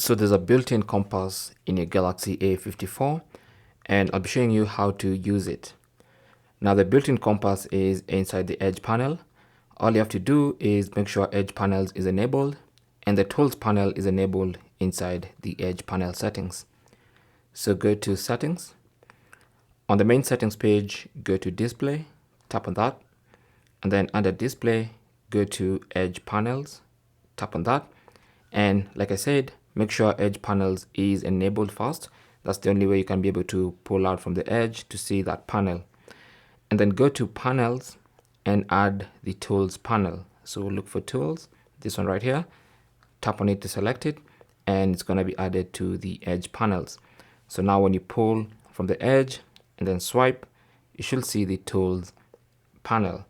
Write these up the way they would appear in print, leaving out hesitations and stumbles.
So there's a built-in compass in a Galaxy A54, and I'll be showing you how to use it. Now the built-in compass is inside the Edge panel. All you have to do is make sure Edge panels is enabled and the tools panel is enabled inside the Edge panel settings. So go to settings. On the main settings page, go to display, tap on that, and then under display, go to Edge panels, tap on that. And like I said, make sure Edge panels is enabled first. That's the only way you can be able to pull out from the edge to see that panel. And then go to panels and add the tools panel. So look for tools, this one right here, tap on it to select it, and it's going to be added to the Edge panels. So now when you pull from the edge and then swipe, you should see the tools panel.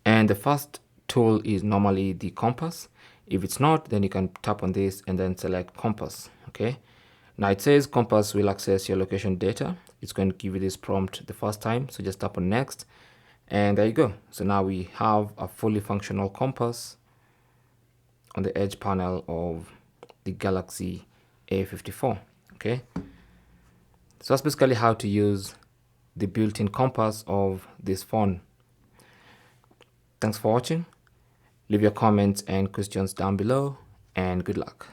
And the first tool is normally the compass. If it's not, then you can tap on this and then select compass. Okay, now it says compass will access your location data. It's going to give you this prompt the first time, so just tap on next, and there you go. So now we have a fully functional compass on the Edge panel of the Galaxy A54. Okay, so that's basically how to use the built-in compass of this phone. Thanks for watching. Leave your comments and questions down below, and good luck.